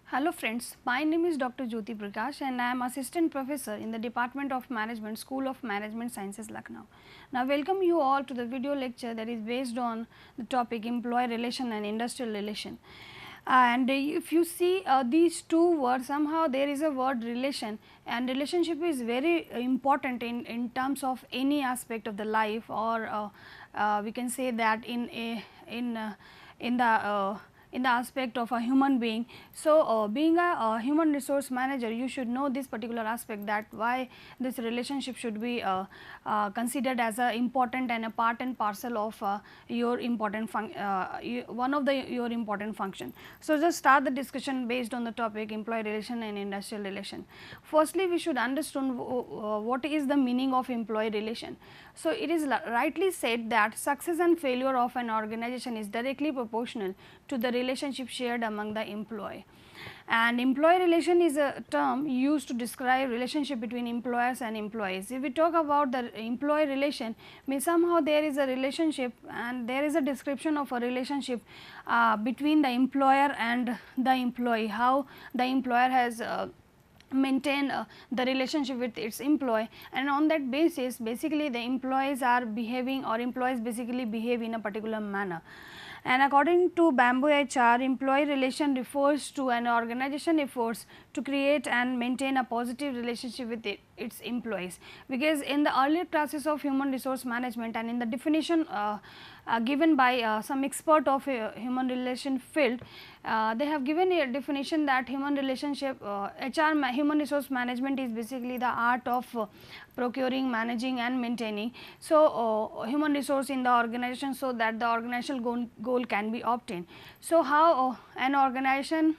Hello friends, my name is Dr. Jyoti Prakash and I am Assistant Professor in the Department of Management, School of Management Sciences, Lucknow. Now welcome you all to the video lecture that is based on the topic employee relation and industrial relation. And if you see these two words, somehow there is a word relation, and relationship is very important in terms of any aspect of the life, or we can say that in the aspect of a human being. So, being a human resource manager, you should know this particular aspect, that why this relationship should be considered as a important and a part and parcel of your important one of the your important function. So, just start the discussion based on the topic employee relation and industrial relation. Firstly, we should understand what is the meaning of employee relation. So, it is rightly said that success and failure of an organization is directly proportional to the relationship shared among the employee. And employee relation is a term used to describe relationship between employers and employees. If we talk about the employee relation, means somehow there is a relationship and there is a description of a relationship between the employer and the employee, how the employer has maintain the relationship with its employee, and on that basis basically the employees are behaving, or employees basically behave in a particular manner. And according to Bamboo HR, employee relation refers to an organization efforts to create and maintain a positive relationship with its employees, because in the earlier classes of human resource management and in the definition given by some expert of human relation field, they have given a definition that human relationship human resource management is basically the art of procuring, managing and maintaining human resource in the organization, so that the organizational goal can be obtained. So, how an organization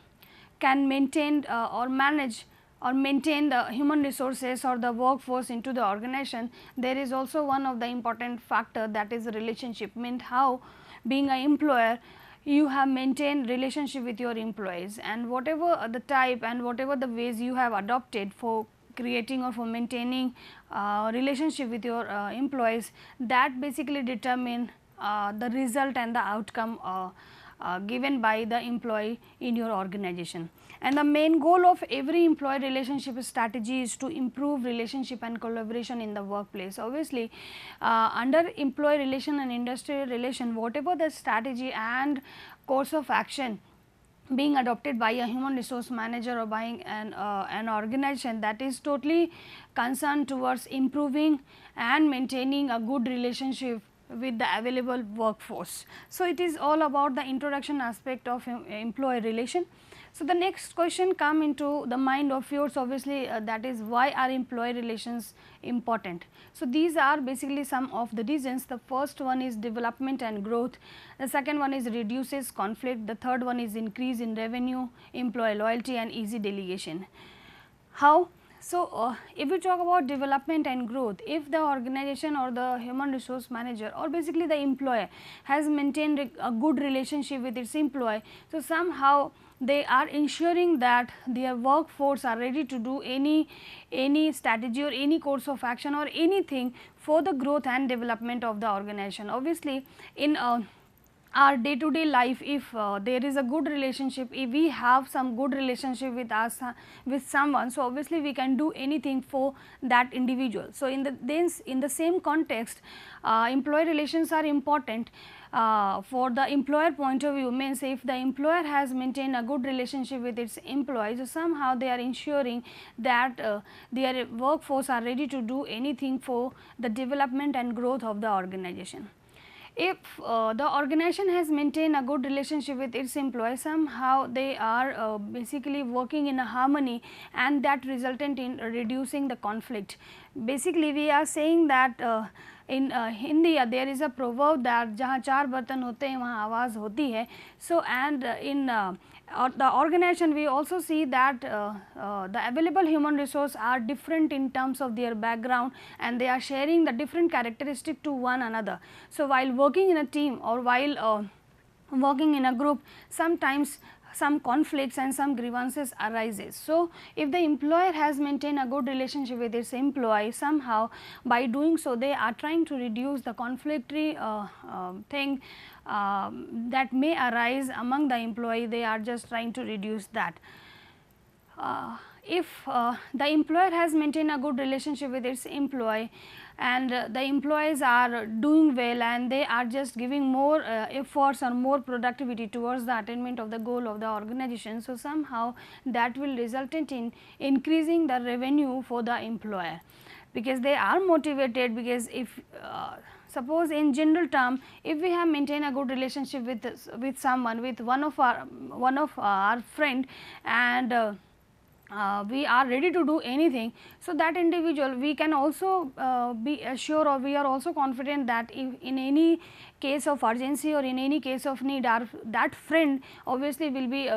can maintain or manage or maintain the human resources or the workforce into the organization, there is also one of the important factor, that is the relationship. Means how being an employer you have maintained relationship with your employees, and whatever the type and whatever the ways you have adopted for creating or for maintaining relationship with your employees, that basically determine the result and the outcome given by the employee in your organization. And the main goal of every employee relationship strategy is to improve relationship and collaboration in the workplace. Obviously, under employee relation and industrial relation, whatever the strategy and course of action being adopted by a human resource manager or by an organization, that is totally concerned towards improving and maintaining a good relationship with the available workforce. So, it is all about the introduction aspect of employee relation. So, the next question come into the mind of yours, obviously that is, why are employee relations important? So, these are basically some of the reasons. The first one is development and growth, the second one is reduces conflict, the third one is increase in revenue, employee loyalty and easy delegation. How? So, if we talk about development and growth, if the organization or the human resource manager or basically the employer has maintained a good relationship with its employee, so somehow they are ensuring that their workforce are ready to do any strategy or any course of action or anything for the growth and development of the organization. Obviously, in our day to day life, if there is a good relationship, if we have some good relationship with us with someone, so obviously we can do anything for that individual. So, in the same context, employee relations are important for the employer point of view. Means if the employer has maintained a good relationship with its employees, so somehow they are ensuring that their workforce are ready to do anything for the development and growth of the organization. If the organization has maintained a good relationship with its employees, somehow they are basically working in a harmony, and that resultant in reducing the conflict. Basically, we are saying that in Hindi there is a proverb that जहाँ चार बर्तन होते हैं वहाँ आवाज़ होती है. So, and in the organization we also see that the available human resource are different in terms of their background, and they are sharing the different characteristic to one another. So, while working in a team or while working in a group, sometimes some conflicts and some grievances arises. So, if the employer has maintained a good relationship with its employee, somehow by doing so they are trying to reduce the conflictory thing that may arise among the employee, they are just trying to reduce that. if the employer has maintained a good relationship with its employee, and the employees are doing well and they are just giving more efforts or more productivity towards the attainment of the goal of the organization. So, somehow that will result in increasing the revenue for the employer, because they are motivated. Because if suppose in general term, if we have maintained a good relationship with someone, with one of our friend, and we are ready to do anything. So, that individual, we can also be assured, or we are also confident that if in any case of urgency or in any case of need, that friend obviously will be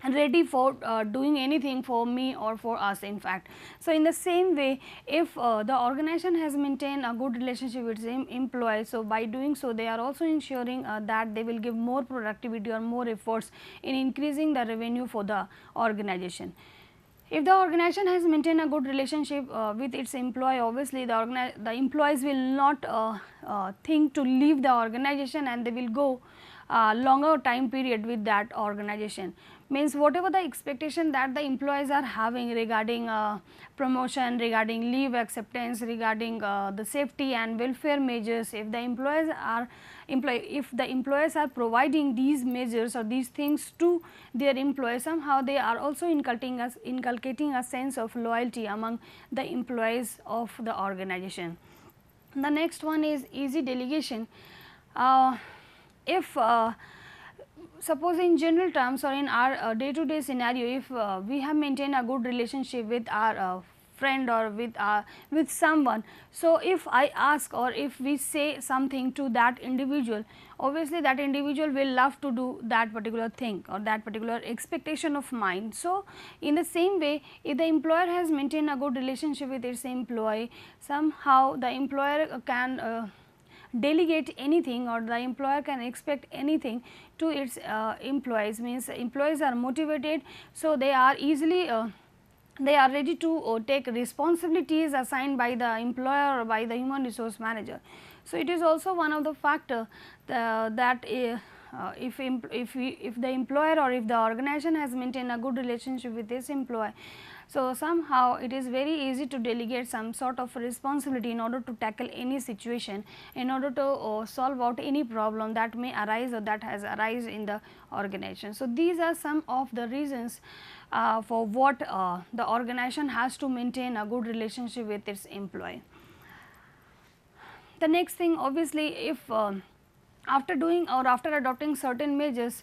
ready for doing anything for me or for us, in fact. So, in the same way, if the organization has maintained a good relationship with its employees, so by doing so they are also ensuring that they will give more productivity or more efforts in increasing the revenue for the organization. If the organization has maintained a good relationship with its employee, obviously the employees will not think to leave the organization, and they will go longer time period with that organization. Means whatever the expectation that the employees are having regarding promotion, regarding leave acceptance, regarding the safety and welfare measures, if the employers are providing these measures or these things to their employees, somehow they are also inculcating a sense of loyalty among the employees of the organization. The next one is easy delegation. If suppose in general terms or in our day to day scenario, if we have maintained a good relationship with our friend or with someone, so if I ask or if we say something to that individual, obviously that individual will love to do that particular thing or that particular expectation of mine. So, in the same way, if the employer has maintained a good relationship with its employee, somehow the employer can delegate anything, or the employer can expect anything to its employees. Means employees are motivated, so they are easily they are ready to take responsibilities assigned by the employer or by the human resource manager. So, it is also one of the factor that if the employer or if the organization has maintained a good relationship with this employee, so somehow it is very easy to delegate some sort of responsibility in order to tackle any situation, in order to solve out any problem that may arise or that has arisen in the organization. So, these are some of the reasons for what the organization has to maintain a good relationship with its employee. The next thing, obviously, if after doing or after adopting certain measures,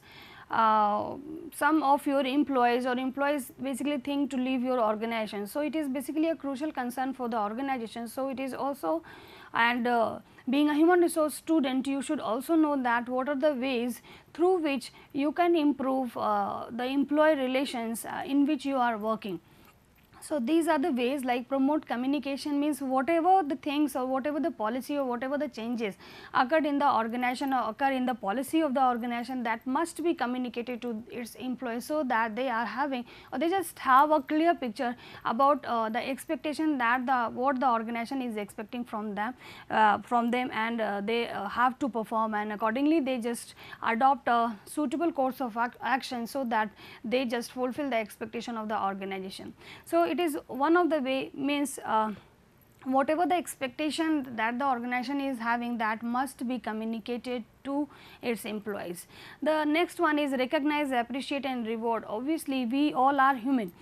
some of your employees or employees basically think to leave your organization. So, it is basically a crucial concern for the organization. So, it is also, and being a human resource student, you should also know that what are the ways through which you can improve the employee relations in which you are working. So, these are the ways, like promote communication, means whatever the things or whatever the policy or whatever the changes occurred in the organization or occur in the policy of the organization, that must be communicated to its employees, so that they are having or they just have a clear picture about the expectation that what the organization is expecting from them and they have to perform, and accordingly they just adopt a suitable course of action, so that they just fulfill the expectation of the organization. So, it is one of the way, means whatever the expectation that the organization is having, that must be communicated to its employees. The next one is recognize, appreciate and reward. Obviously, we all are human.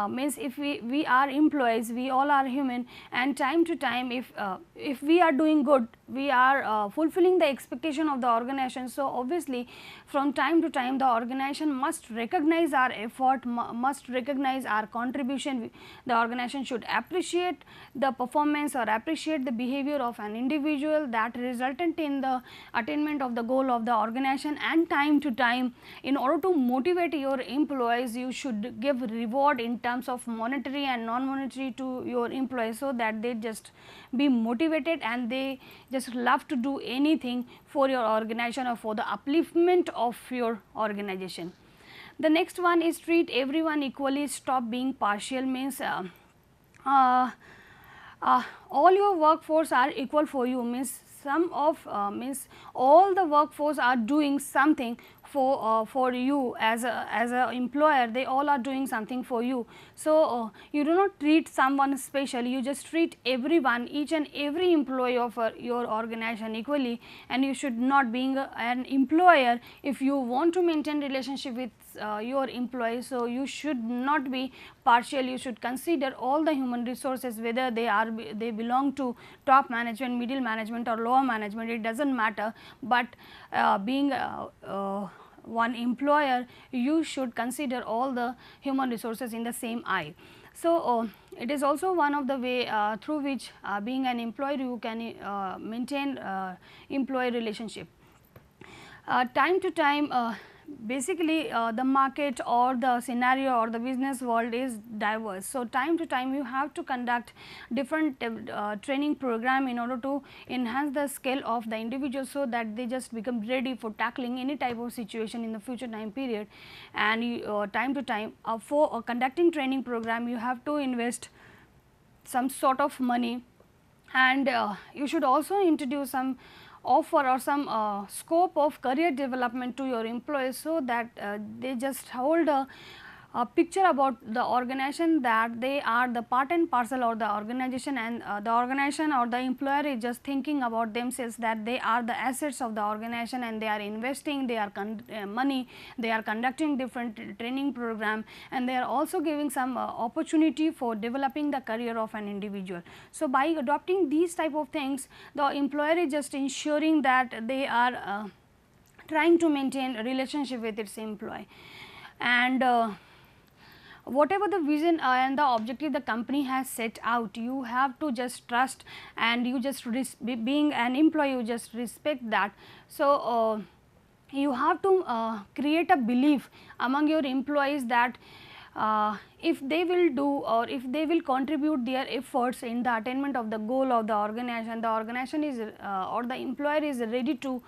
Means if we are employees, we all are human, and time to time if we are doing good, we are fulfilling the expectation of the organization. So, obviously, from time to time the organization must recognize our effort, must recognize our contribution. The organization should appreciate the performance or appreciate the behavior of an individual that resulted in the attainment of the goal of the organization, and time to time, in order to motivate your employees, you should give reward in terms of monetary and non-monetary to your employees, so that they just be motivated and they just love to do anything for your organization or for the upliftment of your organization. The next one is treat everyone equally, stop being partial, means all your workforce are equal for you, means some of means all the workforce are doing something for you as a employer, they all are doing something for you. So, you do not treat someone specially, you just treat everyone, each and every employee of your organization equally, and you should not, being an employer, if you want to maintain relationship with your employees, so you should not be partial, you should consider all the human resources, whether they belong to top management, middle management or lower management, it does not matter, but being one employer, you should consider all the human resources in the same eye. So, it is also one of the way through which being an employer you can maintain employee relationship. Time to time, basically the market or the scenario or the business world is diverse. So, time to time you have to conduct different training program in order to enhance the skill of the individual, so that they just become ready for tackling any type of situation in the future time period. And time to time for conducting training program, you have to invest some sort of money, and you should also introduce some offer or some scope of career development to your employees, so that they just hold a picture about the organization, that they are the part and parcel of the organization, and the organization or the employer is just thinking about themselves, that they are the assets of the organization and they are investing, they are money, they are conducting different training program, and they are also giving some opportunity for developing the career of an individual. So, by adopting these type of things, the employer is just ensuring that they are trying to maintain a relationship with its employee, and whatever the vision and the objective the company has set out, you have to just trust, and you just being an employee, you just respect that. So, you have to create a belief among your employees that if they will do, or if they will contribute their efforts in the attainment of the goal of the organization is or the employer is ready to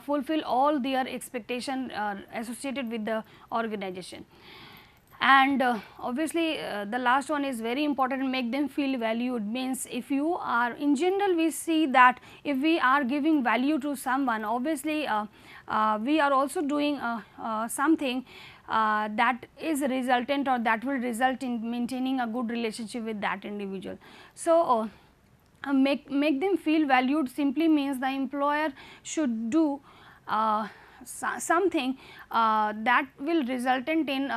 fulfill all their expectation associated with the organization. And obviously, the last one is very important, make them feel valued. Means if you are, in general we see that if we are giving value to someone, obviously we are also doing something that is resultant, or that will result in maintaining a good relationship with that individual. So, make them feel valued simply means the employer should do something that will resultant in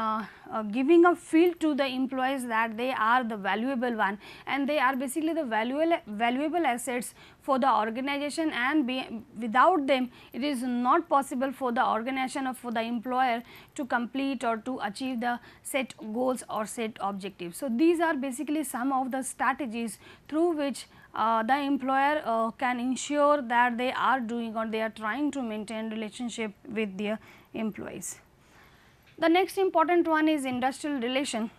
giving a feel to the employees that they are the valuable one, and they are basically the valuable assets for the organization, and without them it is not possible for the organization or for the employer to complete or to achieve the set goals or set objectives. So, these are basically some of the strategies through which the employer can ensure that they are doing, or they are trying to maintain relationship with their employees. The next important one is industrial relation.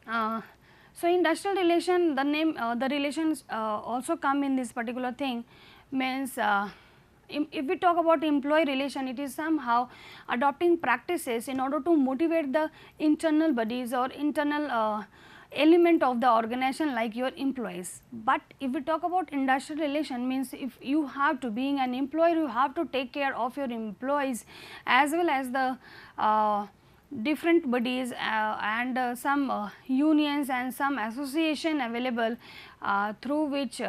So, industrial relation, the name the relations also come in this particular thing, means if we talk about employee relation, it is somehow adopting practices in order to motivate the internal bodies or internal element of the organization like your employees. But if we talk about industrial relation, means if you have to, being an employer, you have to take care of your employees as well as the different bodies and some unions and some association available through which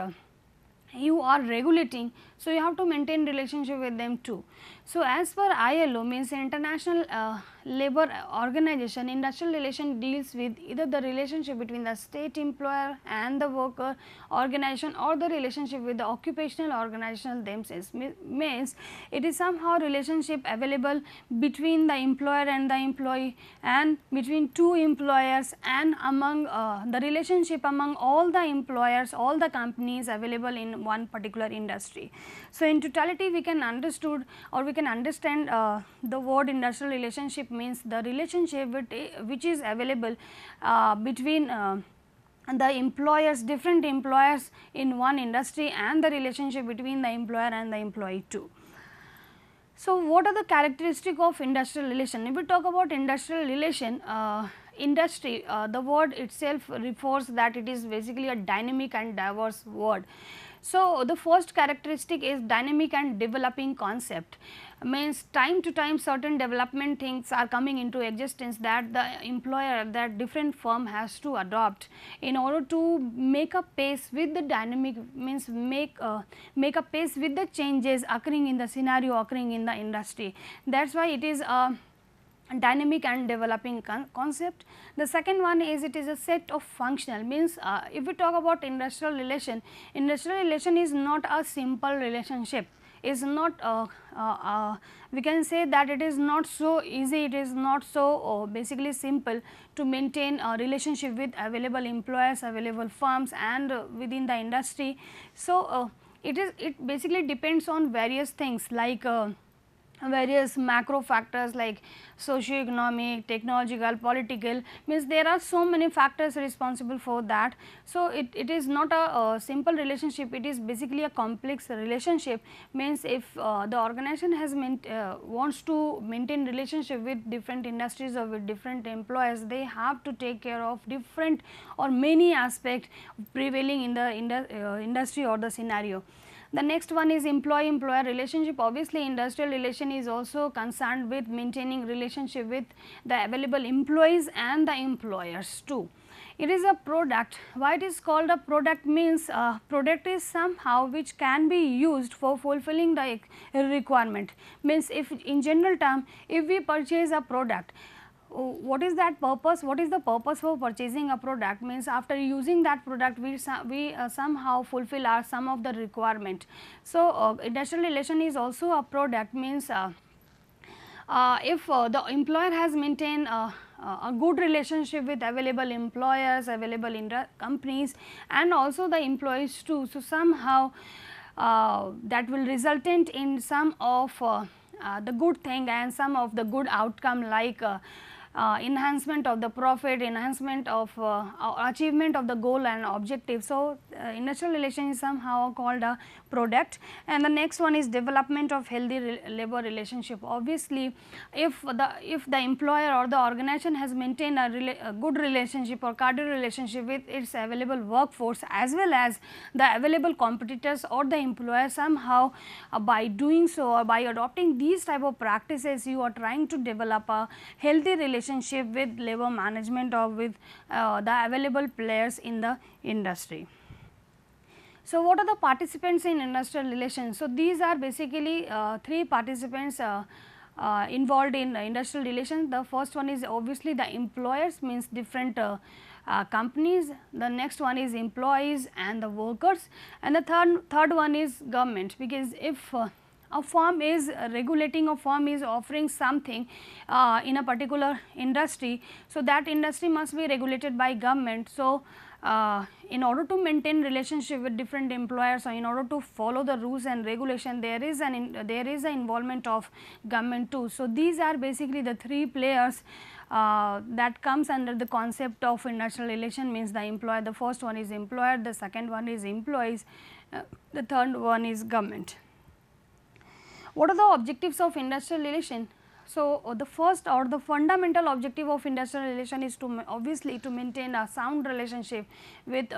you are regulating. So, you have to maintain relationship with them too. So, as per ILO, means International Labour Organization, industrial relation deals with either the relationship between the state employer and the worker organization, or the relationship with the occupational organization themselves. Means it is somehow relationship available between the employer and the employee, and between two employers, and among the relationship among all the employers, all the companies available in one particular industry. So, in totality we can understood, or we can understand the word industrial relationship means the relationship which is available between the employers, different employers in one industry, and the relationship between the employer and the employee too. So, what are the characteristics of industrial relation? If we talk about industrial relation, industry, the word itself refers that it is basically a dynamic and diverse word. So, the first characteristic is dynamic and developing concept, means time to time certain development things are coming into existence that the employer, that different firm has to adopt in order to make a pace with the dynamic, means make a pace with the changes occurring in the scenario, occurring in the industry. That is why it is a dynamic and developing concept. The second one is it is a set of functional, means if we talk about industrial relation is not a simple relationship, is not we can say that it is not so easy, it is not so basically simple to maintain a relationship with available employers, available firms and within the industry. So, it basically depends on various things like various macro factors like socio-economic, technological, political, means there are so many factors responsible for that. So, it is not a simple relationship, it is basically a complex relationship, means if the organization has wants to maintain relationship with different industries or with different employers, they have to take care of different or many aspects prevailing in the industry or the scenario. The next one is employee-employer relationship. Obviously, industrial relation is also concerned with maintaining relationship with the available employees and the employers too. It is a product. Why it is called a product means product is somehow which can be used for fulfilling the requirement. Means if in general term, if we purchase a product, what is that purpose, what is the purpose for purchasing a product, means after using that product we somehow fulfill our some of the requirement. So, industrial relation is also a product, means if the employer has maintained a good relationship with available employers, available companies and also the employees too. So, somehow that will resultant in some of the good thing and some of the good outcome like enhancement of the profit, enhancement of achievement of the goal and objective. So, industrial relation is somehow called a product. And the next one is development of healthy labor relationship. Obviously, if the employer or the organization has maintained a good relationship or cordial relationship with its available workforce as well as the available competitors or the employer, somehow by doing so or by adopting these type of practices, you are trying to develop a healthy relationship with labor management or with the available players in the industry. So, what are the participants in industrial relations? So, these are basically three participants involved in industrial relations. The first one is obviously the employers, means different companies. The next one is employees and the workers, and the third one is government, because if a firm is regulating, a firm is offering something in a particular industry. So, that industry must be regulated by government. So, in order to maintain relationship with different employers or in order to follow the rules and regulation, there is an involvement of government too. So, these are basically the three players that comes under the concept of industrial relation, means the employer. The first one is employer, the second one is employees, the third one is government. What are the objectives of industrial relation? So, the first or the fundamental objective of industrial relation is to obviously to maintain a sound relationship with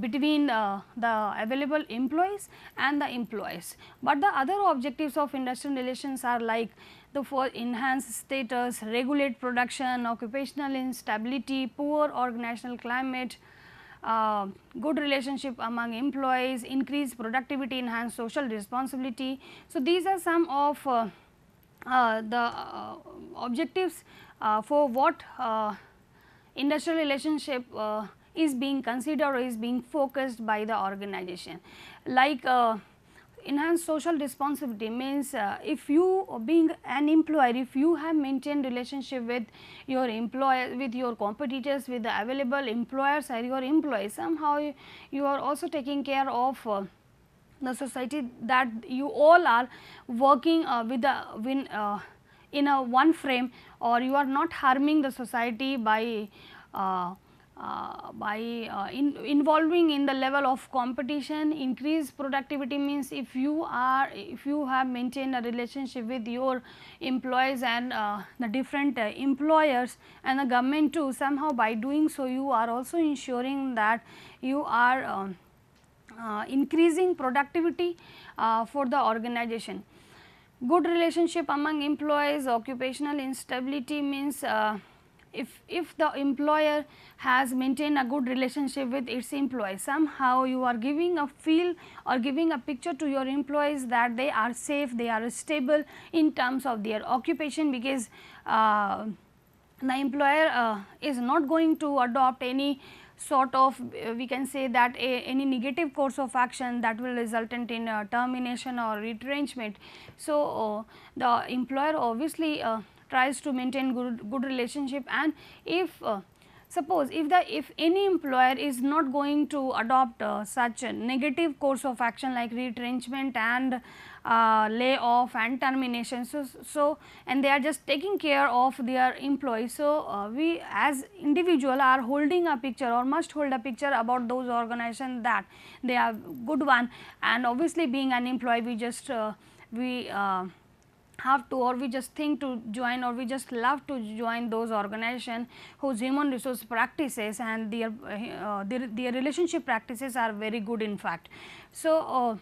between the available employees and the employees. But the other objectives of industrial relations are like the enhance status, regulate production, occupational instability, poor organizational climate, good relationship among employees, increase productivity, enhance social responsibility. So, these are some of the objectives for what industrial relationship is being considered or is being focused by the organization. Like enhance social responsibility means if you being an employer, if you have maintained relationship with your employer, with your competitors, with the available employers or your employees, somehow you are also taking care of the society, that you all are working with the in a one frame, or you are not harming the society by involving in the level of competition. Increase productivity means if you have maintained a relationship with your employees and the different employers and the government too, somehow by doing so you are also ensuring that you are increasing productivity for the organization. Good relationship among employees. Occupational instability means if the employer has maintained a good relationship with its employees, somehow you are giving a feel or giving a picture to your employees that they are safe, they are stable in terms of their occupation, because the employer is not going to adopt any sort of we can say that any negative course of action that will resultant in termination or retrenchment. So, the employer obviously tries to maintain good relationship, and if suppose if any employer is not going to adopt such a negative course of action like retrenchment and layoff and termination, so and they are just taking care of their employees. So, we as individual are holding a picture or must hold a picture about those organizations that they are good one, and obviously being an employee we just have to, or we just think to join, or we just love to join those organizations whose human resource practices and their relationship practices are very good in fact. So,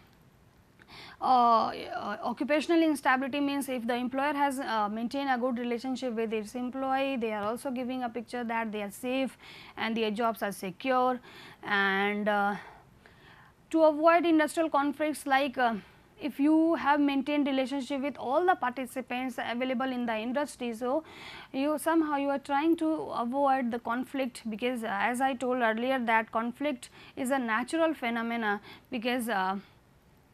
occupational instability means if the employer has maintained a good relationship with its employee, they are also giving a picture that they are safe and their jobs are secure. And to avoid industrial conflicts, like if you have maintained relationship with all the participants available in the industry, so you somehow you are trying to avoid the conflict, because as I told earlier that conflict is a natural phenomena, because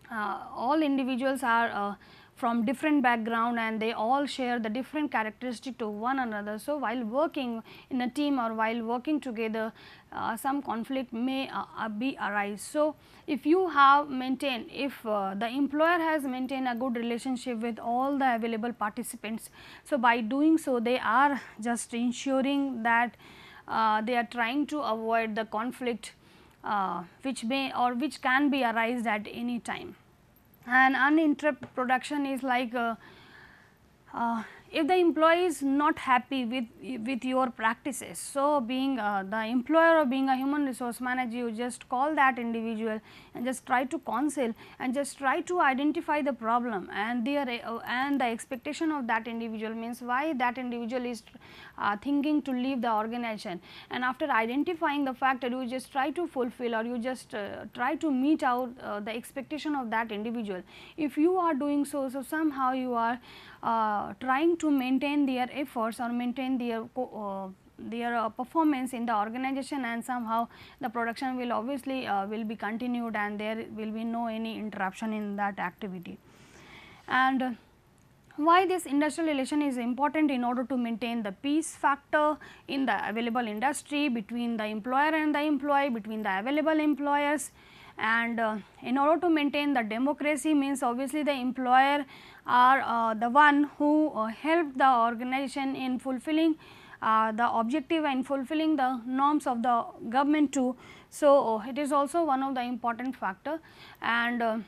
all individuals are from different background and they all share the different characteristic to one another. So, while working in a team or while working together, some conflict may be arise. So, if you have maintained, if the employer has maintained a good relationship with all the available participants, so by doing so they are just ensuring that they are trying to avoid the conflict which may or which can be arise at any time. And uninterrupted production is like if the employee is not happy with your practices. So, being the employer or being a human resource manager, you just call that individual and just try to counsel and just try to identify the problem and the expectation of that individual, means why that individual is thinking to leave the organization, and after identifying the factor you just try to fulfill or you just try to meet out the expectation of that individual. If you are doing so, so somehow you are trying to maintain their efforts or maintain their performance in the organization, and somehow the production will obviously will be continued and there will be no any interruption in that activity. And why this industrial relation is important? In order to maintain the peace factor in the available industry between the employer and the employee, between the available employers, and in order to maintain the democracy, means obviously the employer are the one who help the organization in fulfilling the objective and fulfilling the norms of the government too. So, it is also one of the important factor, and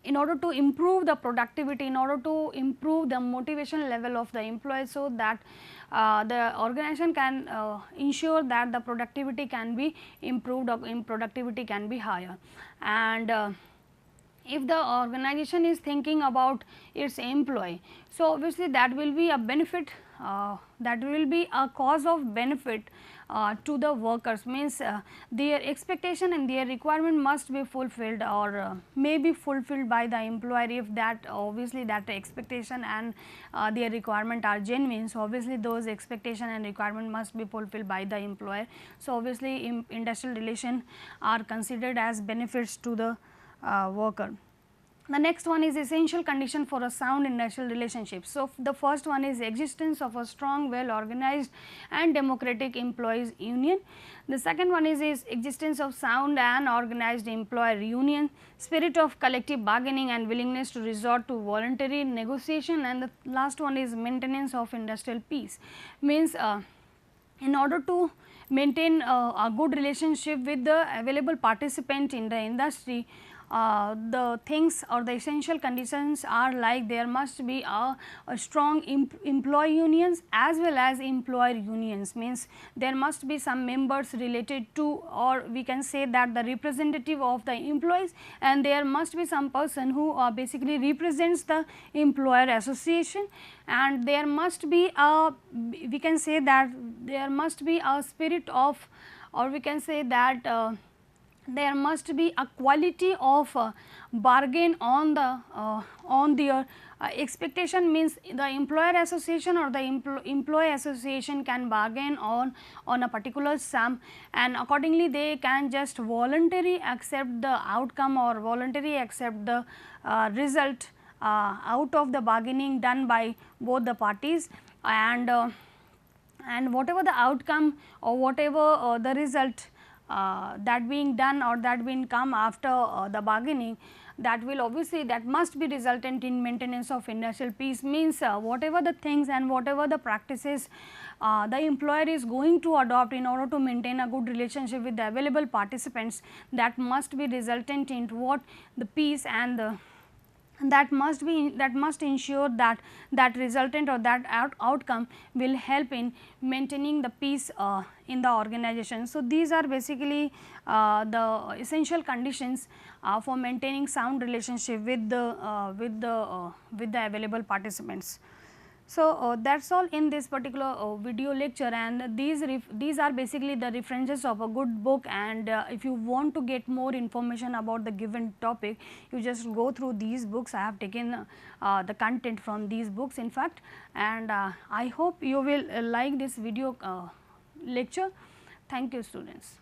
in order to improve the productivity, in order to improve the motivation level of the employees, so that the organization can ensure that the productivity can be improved or productivity can be higher. And if the organization is thinking about its employee, so obviously that will be a benefit, that will be a cause of benefit to the workers, means their expectation and their requirement must be fulfilled or may be fulfilled by the employer, if that obviously that expectation and their requirement are genuine. So, obviously those expectation and requirement must be fulfilled by the employer. So, obviously industrial relation are considered as benefits to the worker. The next one is essential condition for a sound industrial relationship. So, the first one is existence of a strong, well organized and democratic employees union. The second one is existence of sound and organized employer union, spirit of collective bargaining and willingness to resort to voluntary negotiation, and the last one is maintenance of industrial peace. Means in order to maintain a good relationship with the available participant in the industry, the things or the essential conditions are like there must be a strong employee unions as well as employer unions, means there must be some members related to, or we can say that the representative of the employees, and there must be some person who basically represents the employer association, and there must be a, we can say that there must be a spirit of, or we can say that there must be a quality of bargain on the on their expectation, means the employer association or the employee association can bargain on a particular sum, and accordingly they can just voluntarily accept the outcome or voluntarily accept the result out of the bargaining done by both the parties, and whatever the outcome or whatever the result that being done or that being come after the bargaining, that will obviously that must be resultant in maintenance of industrial peace, means whatever the things and whatever the practices the employer is going to adopt in order to maintain a good relationship with the available participants, that must be resultant in what the peace and the that must ensure that that resultant or that outcome will help in maintaining the peace in the organization. So, these are basically the essential conditions for maintaining sound relationship with the available participants. So, that is all in this particular video lecture, and these are basically the references of a good book, and if you want to get more information about the given topic, you just go through these books. I have taken the content from these books in fact, and I hope you will like this video lecture. Thank you, students.